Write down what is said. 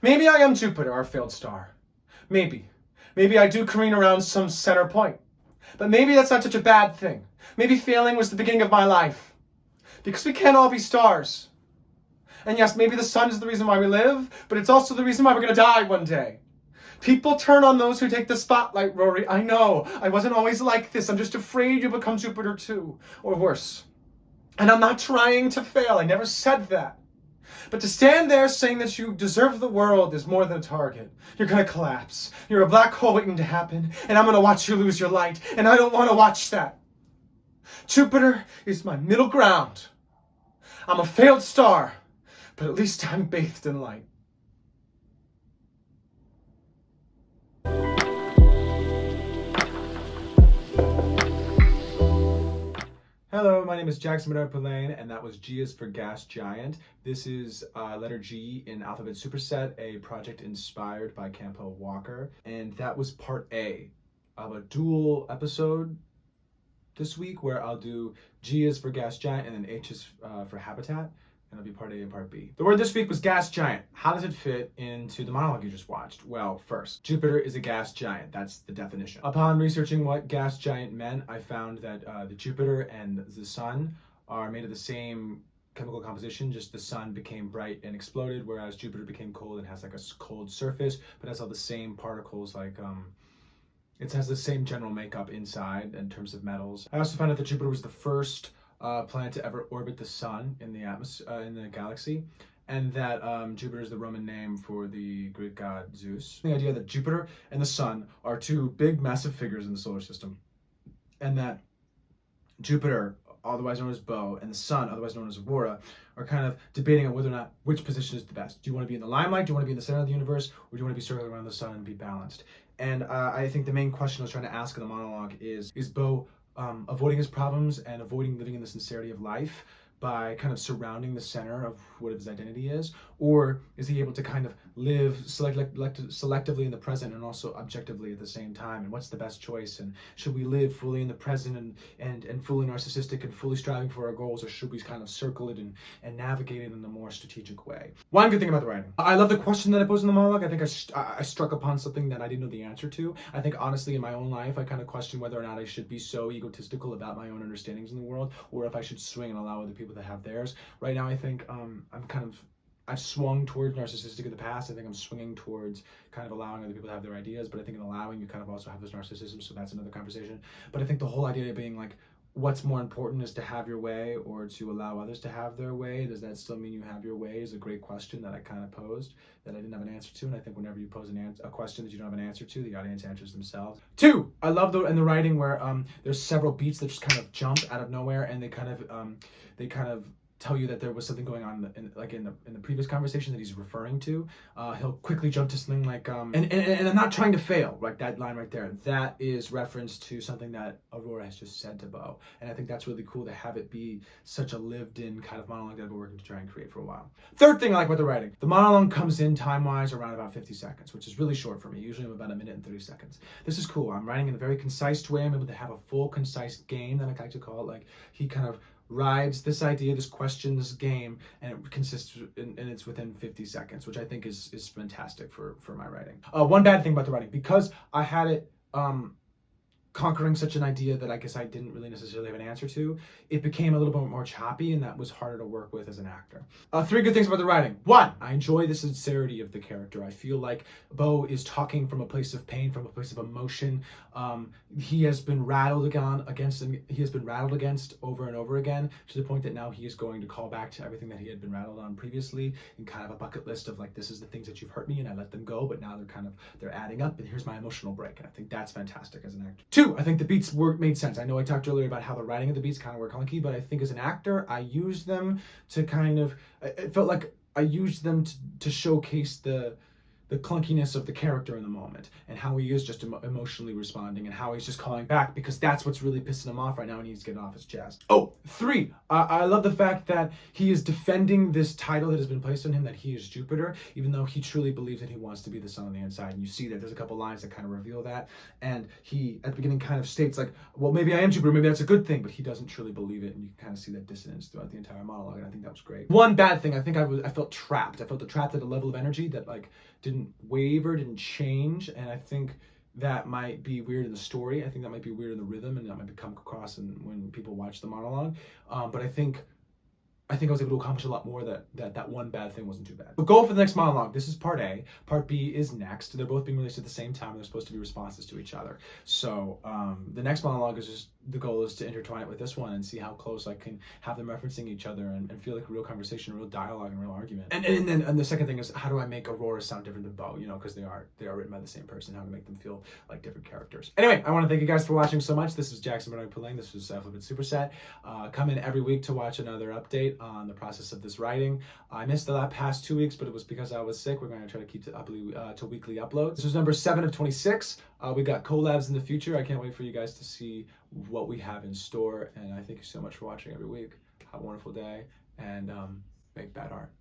Maybe I am Jupiter, our failed star. Maybe. Maybe I do careen around some center point. But maybe that's not such a bad thing. Maybe failing was the beginning of my life. Because we can't all be stars. And yes, maybe the sun is the reason why we live, but it's also the reason why we're going to die one day. People turn on those who take the spotlight, Rory. I know. I wasn't always like this. I'm just afraid you'll become Jupiter too. Or worse. And I'm not trying to fail. I never said that. But to stand there saying that you deserve the world is more than a target. You're going to collapse. You're a black hole waiting to happen. And I'm going to watch you lose your light. And I don't want to watch that. Jupiter is my middle ground. I'm a failed star. But at least I'm bathed in light. Hello, my name is Jackson Medard Pulane, and that was G is for Gas Giant. This is letter G in Alphabet Superset, a project inspired by Campbell Walker. And that was part A of a dual episode this week where I'll do G is for Gas Giant and then H is for Habitat. And it'll be part A and part B. The word this week was gas giant. How does it fit into the monologue you just watched? Well, first, Jupiter is a gas giant. That's the definition. Upon researching what gas giant meant, I found that the Jupiter and the sun are made of the same chemical composition, just the sun became bright and exploded, whereas Jupiter became cold and has like a cold surface, but has all the same particles like it has the same general makeup inside in terms of metals. I also found out that Jupiter was the first planet to ever orbit the sun in the atmosphere in the galaxy, and that Jupiter is the Roman name for the Greek god Zeus. The idea that Jupiter and the sun are two big, massive figures in the solar system, and that Jupiter, otherwise known as Bo, and the sun, otherwise known as Aurora, are kind of debating on whether or not which position is the best. Do you want to be in the limelight? Do you want to be in the center of the universe? Or do you want to be circling around the sun and be balanced? And I think the main question I was trying to ask in the monologue is Bo avoiding his problems and avoiding living in the sincerity of life by kind of surrounding the center of what his identity is? Or is he able to kind of live selectively in the present and also objectively at the same time? And what's the best choice? And should we live fully in the present and fully narcissistic and fully striving for our goals? Or should we kind of circle it and navigate it in a more strategic way? One good thing about the writing. I love the question that I posed in the monologue. I think I struck upon something that I didn't know the answer to. I think honestly in my own life, I kind of question whether or not I should be so egotistical about my own understandings in the world, or if I should swing and allow other people to have theirs. Right now, I think I've swung towards narcissistic in the past. I think I'm swinging towards kind of allowing other people to have their ideas, but I think in allowing, you kind of also have this narcissism, so that's another conversation. But I think the whole idea of being like, what's more important is to have your way or to allow others to have their way? Does that still mean you have your way? Is a great question that I kind of posed that I didn't have an answer to. And I think whenever you pose a question that you don't have an answer to, the audience answers themselves. 2, I love in the writing where there's several beats that just kind of jump out of nowhere, and they kind of tell you that there was something going on in the previous conversation that he's referring to. He'll quickly jump to something like and I'm not trying to fail, like that line right there. That is reference to something that Aurora has just said to Bo, and I think that's really cool to have it be such a lived-in kind of monologue that I've been working to try and create for a while. 3rd thing I like about the writing, the monologue comes in time-wise around about 50 seconds, which is really short for me. Usually I'm about 1 minute and 30 seconds. This is cool. I'm writing in a very concise way. I'm able to have a full, concise game that I like to call it. Like he kind of rides this idea, this question, this game, and it consists, and it's within 50 seconds, which I think is fantastic for my writing. One bad thing about the writing, because I had it conquering such an idea that I guess I didn't really necessarily have an answer to, it became a little bit more choppy, and that was harder to work with as an actor. 3 good things about the writing. 1, I enjoy the sincerity of the character. I feel like Bo is talking from a place of pain, from a place of emotion. He has been rattled against over and over again, to the point that now he is going to call back to everything that he had been rattled on previously, and kind of a bucket list of like, this is the things that you've hurt me and I let them go, but now they're adding up, and here's my emotional break. And I think that's fantastic as an actor. 2, I think the beats made sense. I know I talked earlier about how the writing of the beats kind of were clunky, but I think as an actor, I used them to kind of, it felt like I used them to showcase the the clunkiness of the character in the moment, and how he is just emotionally responding, and how he's just calling back because that's what's really pissing him off right now and he needs to get it off his chest. Oh, 3, I love the fact that he is defending this title that has been placed on him, that he is Jupiter, even though he truly believes that he wants to be the sun on the inside. And you see that there's a couple lines that kind of reveal that, and he at the beginning kind of states like, well, maybe I am Jupiter, maybe that's a good thing, but he doesn't truly believe it, and you can kind of see that dissonance throughout the entire monologue, and I think that was great. One bad thing, I think I felt trapped. I felt trapped at a level of energy that like didn't waver, didn't change, and I think that might be weird in the story. I think that might be weird in the rhythm, and that might come across when people watch the monologue. But I think I was able to accomplish a lot more. That one bad thing wasn't too bad. But go for the next monologue. This is part A. Part B is next. They're both being released at the same time. They're supposed to be responses to each other. So the next monologue is just, the goal is to intertwine it with this one and see how close I can have them referencing each other and feel like a real conversation, a real dialogue, and a real argument. And then the second thing is, how do I make Aurora sound different than Bo? You know, because they are written by the same person. How to make them feel like different characters. Anyway, I want to thank you guys for watching so much. This is Jackson Bernard Pulling. This was Alphabet Superset. Come in every week to watch another update on the process of this writing. I missed the past 2 weeks, but it was because I was sick. We're going to try to keep to weekly uploads. This was number 7 of 26. We got collabs in the future. I can't wait for you guys to see what we have in store. And I thank you so much for watching every week. Have a wonderful day, and make bad art.